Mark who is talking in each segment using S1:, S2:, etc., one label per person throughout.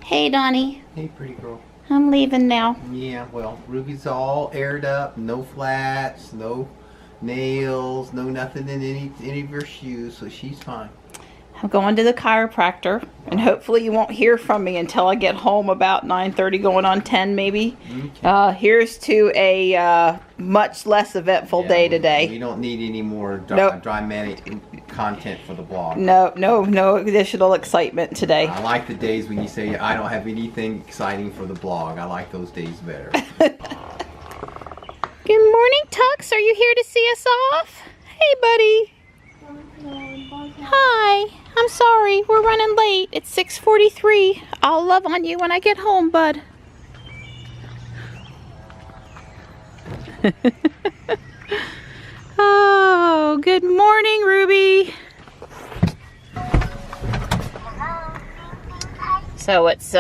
S1: Hey, Donnie.
S2: Hey, pretty girl.
S1: I'm leaving now.
S2: Yeah, well, Ruby's all aired up. No flats, no nails, no nothing in any of her shoes, so she's fine.
S1: I'm going to the chiropractor, and hopefully you won't hear from me until I get home about 9:30, going on 10 maybe. Okay. Here's to a much less eventful day today.
S2: We don't need any more dramatic content for the blog.
S1: No additional excitement today.
S2: I like the days when you say, I don't have anything exciting for the blog. I like those days better.
S1: Good morning, Tux. Are you here to see us off? Hey, buddy. Hi. I'm sorry. We're running late. It's 6:43. I'll love on you when I get home, bud. Oh, good morning, Ruby. So it's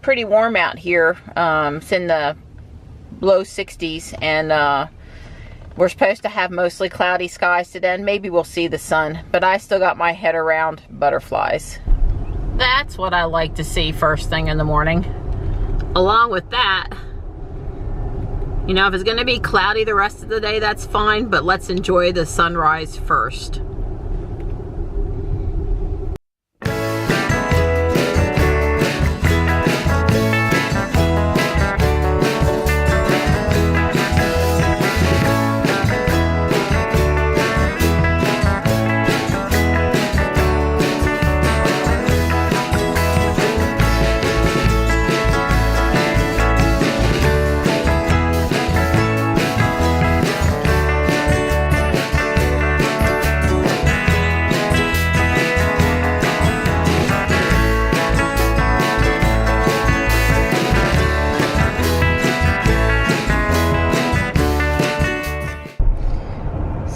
S1: pretty warm out here. It's in the low 60s, and we're supposed to have mostly cloudy skies today, and maybe we'll see the sun, but I still got my head around butterflies. That's what I like to see first thing in the morning. Along with that, you know, if it's going to be cloudy the rest of the day, that's fine, but let's enjoy the sunrise first.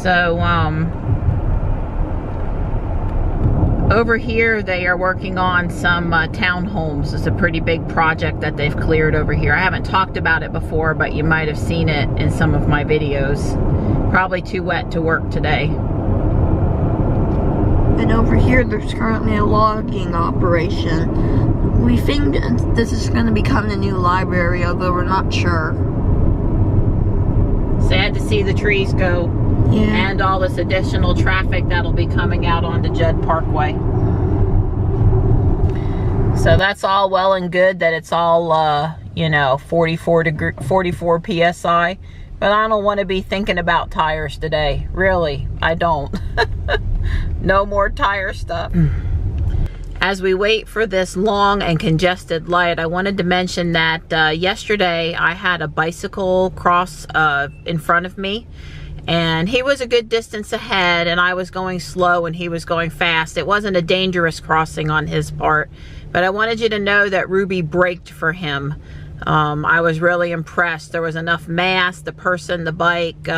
S1: So, over here they are working on some townhomes. It's a pretty big project that they've cleared over here. I haven't talked about it before, but you might have seen it in some of my videos. Probably too wet to work today.
S3: And over here there's currently a logging operation. We think this is going to become the new library, although we're not sure.
S1: Sad to see the trees go. Yeah. And all this additional traffic that'll be coming out onto Judd Parkway. So that's all well and good that it's all, you know, 44 PSI. But I don't want to be thinking about tires today. Really, I don't. No more tire stuff. As we wait for this long and congested light, I wanted to mention that yesterday I had a bicycle cross in front of me. And he was a good distance ahead, and I was going slow and he was going fast. It wasn't a dangerous crossing on his part, but I wanted you to know that Ruby braked for him. I was really impressed. There was enough mass, the person, the bike,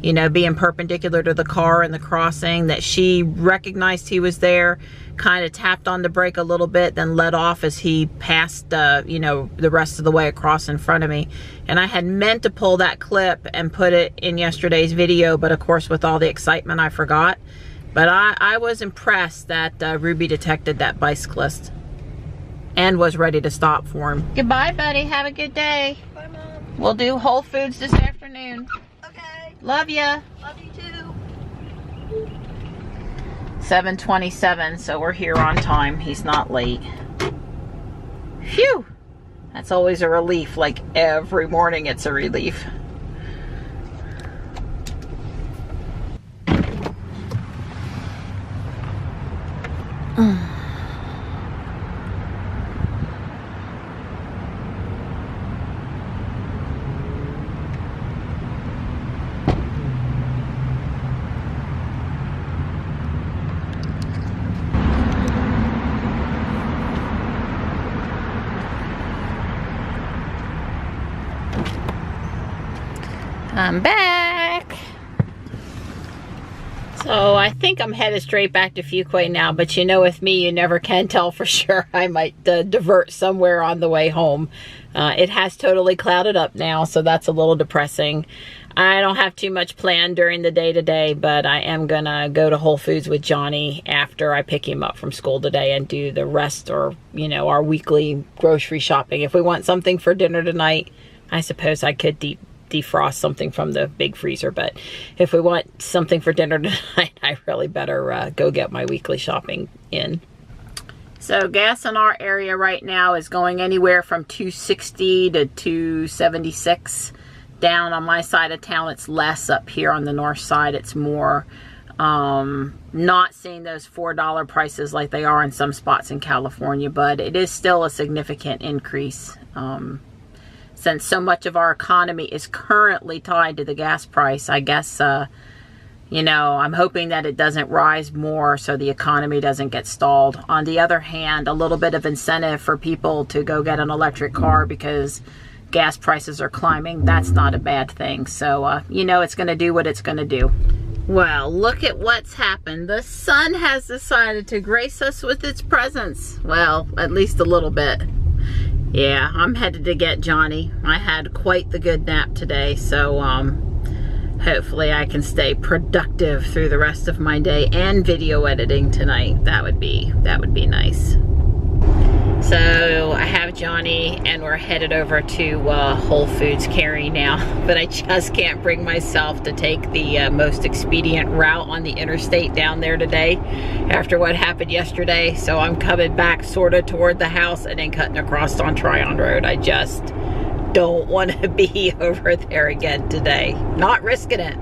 S1: you know, being perpendicular to the car in the crossing, that she recognized he was there, kind of tapped on the brake a little bit, then let off as he passed, you know, the rest of the way across in front of me. And I had meant to pull that clip and put it in yesterday's video, but of course with all the excitement I forgot. But I was impressed that Ruby detected that bicyclist and was ready to stop for him. Goodbye, buddy. Have a good day.
S3: Bye, Mom.
S1: We'll do Whole Foods this afternoon.
S3: Okay.
S1: Love ya.
S3: Love you too.
S1: 7:27, so we're here on time. He's not late. Phew! That's always a relief. Like every morning it's a relief. I'm back. So I think I'm headed straight back to Fuquay now, but you know, with me, you never can tell for sure. I might divert somewhere on the way home. It has totally clouded up now, so that's a little depressing. I don't have too much planned during the day today, but I am gonna go to Whole Foods with Johnny after I pick him up from school today and do the rest, or, you know, our weekly grocery shopping. If we want something for dinner tonight, I suppose I could defrost something from the big freezer, but if we want something for dinner tonight, I really better go get my weekly shopping in. So gas in our area right now is going anywhere from $2.60 to $2.76. Down on my side of town, it's less. Up here on the north side, it's more. Not seeing those $4 prices like they are in some spots in California, but it is still a significant increase. Since so much of our economy is currently tied to the gas price, I guess, you know, I'm hoping that it doesn't rise more so the economy doesn't get stalled. On the other hand, a little bit of incentive for people to go get an electric car because gas prices are climbing, that's not a bad thing. So, you know, it's going to do what it's going to do. Well, look at what's happened. The sun has decided to grace us with its presence. Well, at least a little bit. Yeah, I'm headed to get Johnny. I had quite the good nap today, so hopefully I can stay productive through the rest of my day and video editing tonight. That would be nice. So I have Johnny and we're headed over to Whole Foods Cary now, but I just can't bring myself to take the most expedient route on the interstate down there today after what happened yesterday. So I'm coming back sort of toward the house and then cutting across on Tryon Road. I just don't want to be over there again today. Not risking it.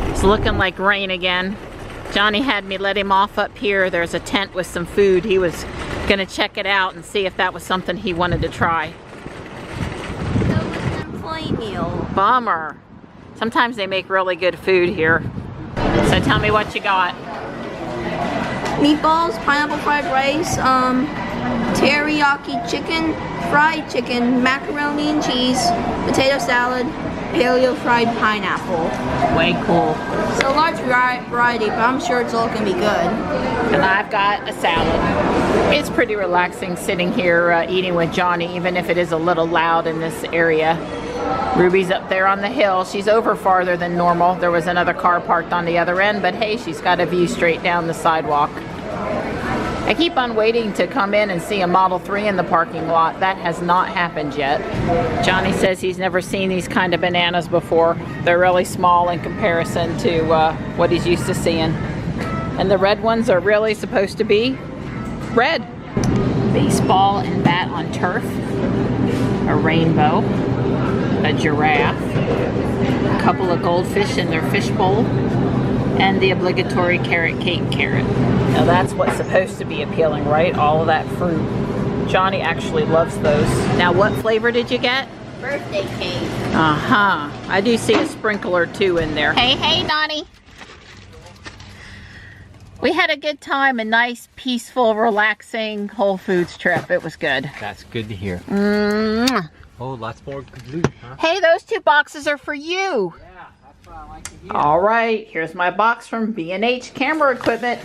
S1: It's looking like rain again. Johnny had me let him off up here. There's a tent with some food. He was gonna check it out and see if that was something he wanted to try.
S3: That was an employee meal.
S1: Bummer. Sometimes they make really good food here. So tell me what you got.
S3: Meatballs, pineapple fried rice, teriyaki chicken, fried chicken, macaroni and cheese, potato salad, paleo fried pineapple.
S1: Way cool.
S3: So a large variety, but I'm sure it's all gonna be good.
S1: And I've got a salad. It's pretty relaxing sitting here eating with Johnny, even if it is a little loud in this area. Ruby's up there on the hill. She's over farther than normal. There was another car parked on the other end, but hey, she's got a view straight down the sidewalk. I keep on waiting to come in and see a Model 3 in the parking lot. That has not happened yet. Johnny says he's never seen these kind of bananas before. They're really small in comparison to what he's used to seeing. And the red ones are really supposed to be red. Baseball and bat on turf. A rainbow. A giraffe. A couple of goldfish in their fish bowl. And the obligatory carrot cake carrot. Now that's what's supposed to be appealing, right? All of that fruit. Johnny actually loves those. Now what flavor did you get?
S3: Birthday cake.
S1: Uh-huh. I do see a sprinkle or two in there. Hey, Donnie. We had a good time, a nice, peaceful, relaxing Whole Foods trip. It was good.
S2: That's good to hear.
S1: Mwah.
S2: Oh, lots more loot, huh?
S1: Hey, those 2 boxes are for you.
S2: Yeah, that's what I like to hear.
S1: All right, here's my box from B&H Camera Equipment.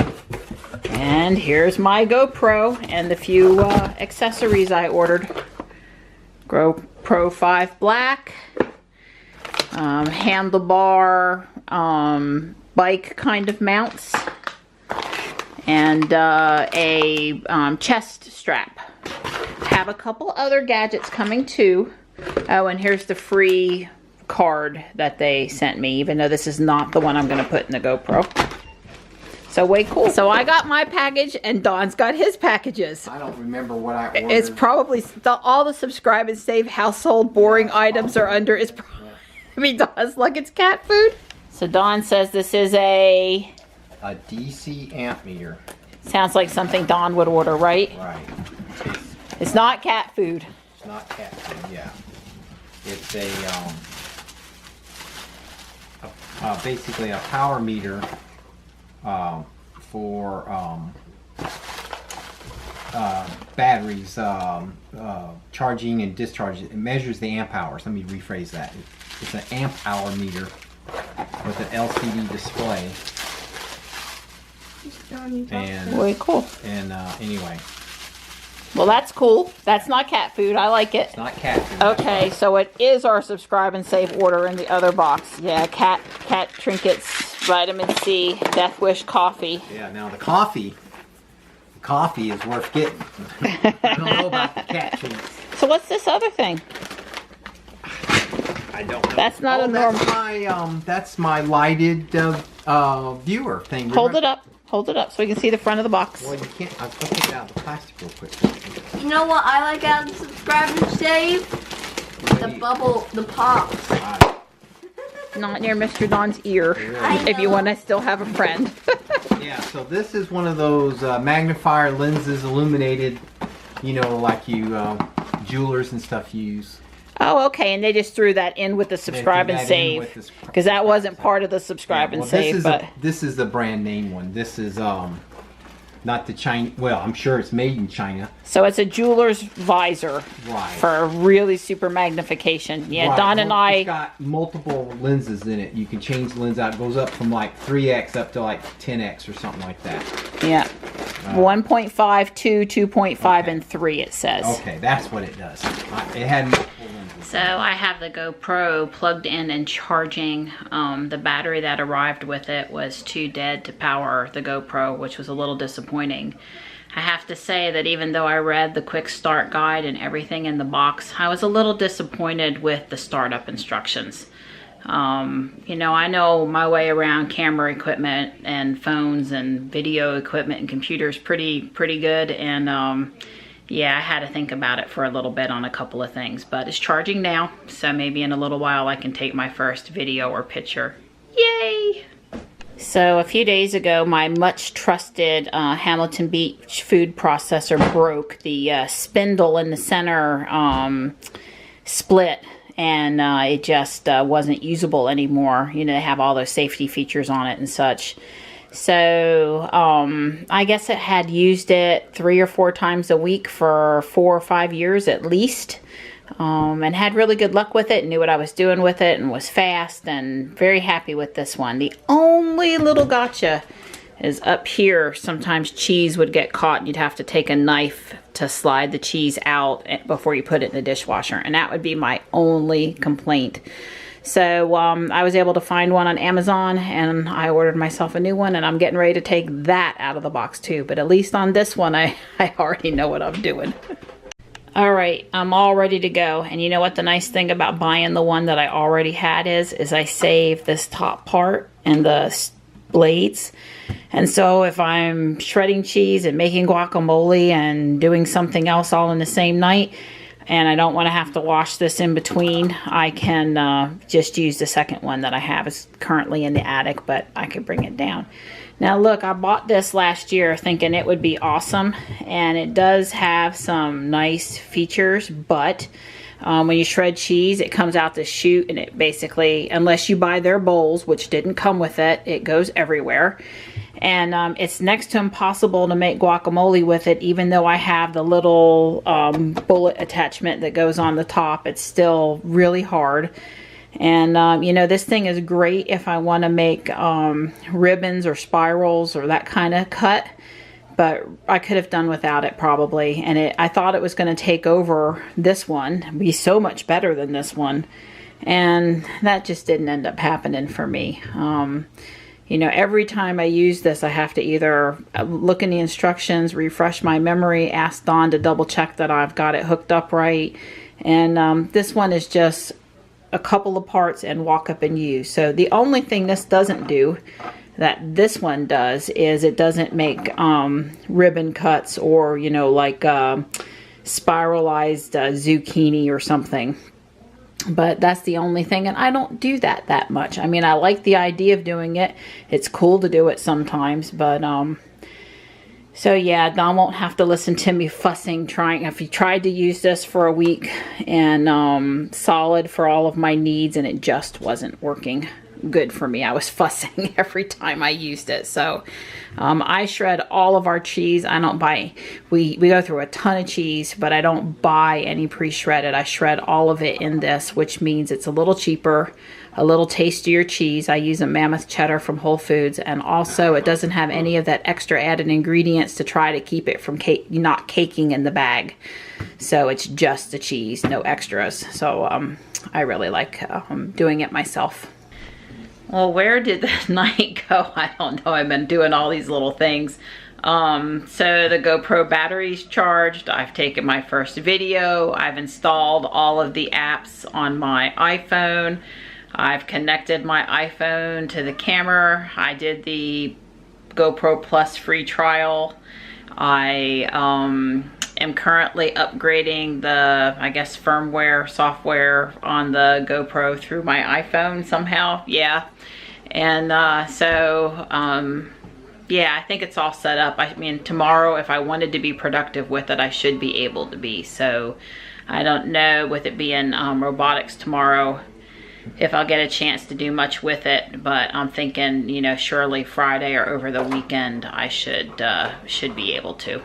S1: And here's my GoPro and the few accessories I ordered. GoPro 5 Black, handlebar, bike kind of mounts, and a chest strap. Have a couple other gadgets coming too. Oh, and here's the free card that they sent me, even though this is not the one I'm going to put in the GoPro. So way cool. So I got my package and Don's got his packages.
S2: I don't remember what I ordered.
S1: It's probably all the subscribe and save household boring items are under. It's probably Don's like it's cat food. So Don says this is a
S2: DC amp meter.
S1: Sounds like something Don would order, right?
S2: Right.
S1: It's not cat food.
S2: It's not cat food, yeah. It's basically a power meter for batteries, charging and discharging. It measures the amp hours. Let me rephrase that. It's an amp hour meter with an LCD display. And
S1: Very cool.
S2: And anyway,
S1: Well, that's cool. That's not cat food. I like it.
S2: It's not cat food.
S1: Okay, so it is our subscribe and save order in the other box. Yeah, cat trinkets, vitamin C, Death Wish coffee.
S2: Yeah, now the coffee is worth getting. I don't know about the cat treats.
S1: So what's this other thing?
S2: I don't know.
S1: That's not a normal.
S2: That's my lighted viewer thing.
S1: Hold it up. Hold it up so we can see the front of the box.
S2: Well, you can't. I'll take it out of the plastic real quick.
S3: You know what I like out of the subscribe and save? The bubble, the pops.
S1: Not near Mr. Don's ear. If you want to still have a friend.
S2: Yeah, so this is one of those magnifier lenses, illuminated, you know, like you jewelers and stuff use.
S1: Oh, okay, and they just threw that in with the subscribe and save, because that wasn't part of the subscribe and save.
S2: This is the brand name one. This is not the China. Well, I'm sure it's made in China.
S1: So it's a jeweler's visor,
S2: right,
S1: for really super magnification. Yeah, right. Don and I.
S2: It's got multiple lenses in it. You can change the lens out. It goes up from like 3x up to like 10x or something like that.
S1: Yeah. 1.5, 2, 2.5,
S2: okay.
S1: And 3 it says.
S2: Okay, that's what it does. It had multiple lenses.
S1: So I have the GoPro plugged in and charging. The battery that arrived with it was too dead to power the GoPro, which was a little disappointing. I have to say that even though I read the quick start guide and everything in the box, I was a little disappointed with the startup instructions. You know, I know my way around camera equipment and phones and video equipment and computers pretty good, and yeah, I had to think about it for a little bit on a couple of things, but it's charging now, so maybe in a little while I can take my first video or picture. Yay! So a few days ago, my much trusted Hamilton Beach food processor broke. The spindle in the center split, and it just wasn't usable anymore. You know, they have all those safety features on it and such. So I guess it had used it 3 or 4 times a week for 4 or 5 years at least, and had really good luck with it, knew what I was doing with it, and was fast, and very happy with this one. The only little gotcha is up here. Sometimes cheese would get caught and you'd have to take a knife to slide the cheese out before you put it in the dishwasher, and that would be my only complaint. So I was able to find one on Amazon, and I ordered myself a new one, and I'm getting ready to take that out of the box too. But at least on this one, I already know what I'm doing. All right, I'm all ready to go. And you know what the nice thing about buying the one that I already had is I save this top part and the blades. And so if I'm shredding cheese and making guacamole and doing something else all in the same night, and I don't want to have to wash this in between, I can just use the second one that I have. It's currently in the attic, but I could bring it down. Now look, I bought this last year thinking it would be awesome, and it does have some nice features, but when you shred cheese, it comes out the chute, and it basically, unless you buy their bowls, which didn't come with it, it goes everywhere. And it's next to impossible to make guacamole with it, even though I have the little bullet attachment that goes on the top. It's still really hard. And you know, this thing is great if I want to make ribbons or spirals or that kind of cut, but I could have done without it probably. And I thought it was going to take over this one, be so much better than this one, and that just didn't end up happening for me. You know, every time I use this, I have to either look in the instructions, refresh my memory, ask Dawn to double check that I've got it hooked up right. And this one is just a couple of parts and walk up and use. So the only thing this doesn't do that this one does is it doesn't make ribbon cuts, or, you know, like spiralized zucchini or something. But that's the only thing, and I don't do that much. I mean, I like the idea of doing it. It's cool to do it sometimes, but so yeah, Don won't have to listen to me fussing, if he tried to use this for a week and solid for all of my needs, and it just wasn't working. good for me. I was fussing every time I used it. So I shred all of our cheese. I don't buy, we go through a ton of cheese, but I don't buy any pre-shredded. I shred all of it in this, which means it's a little cheaper, a little tastier cheese. I use a Mammoth cheddar from Whole Foods, and also it doesn't have any of that extra added ingredients to try to keep it from not caking in the bag. So it's just the cheese, no extras. So I really like doing it myself. Well, where did the night go? I don't know. I've been doing all these little things. So the GoPro battery's charged. I've taken my first video. I've installed all of the apps on my iPhone. I've connected my iPhone to the camera. I did the GoPro Plus free trial. I am currently upgrading the, I guess, firmware software on the GoPro through my iPhone somehow. Yeah. And yeah, I think it's all set up. I mean, tomorrow, if I wanted to be productive with it, I should be able to be. So I don't know, with it being robotics tomorrow, if I'll get a chance to do much with it, but I'm thinking, you know, surely Friday or over the weekend I should be able to.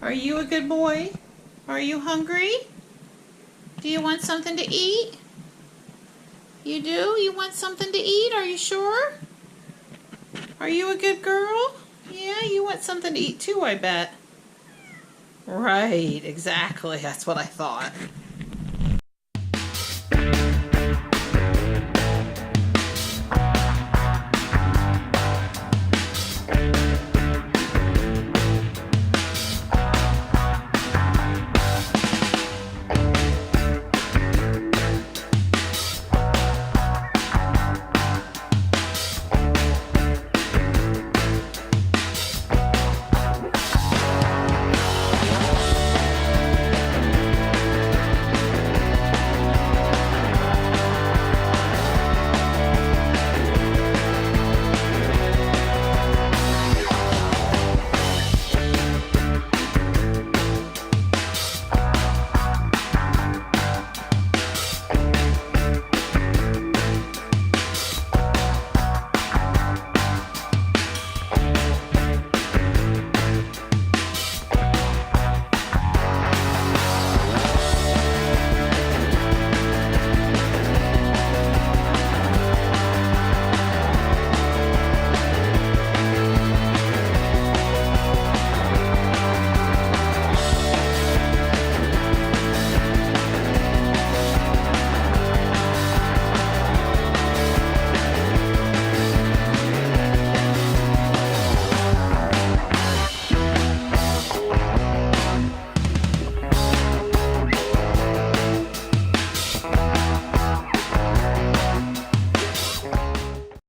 S4: Are you a good boy? Are you hungry? Do you want something to eat? You do? You want something to eat? Are you sure? Are you a good girl? Yeah, you want something to eat too, I bet. Right, exactly. That's what I thought.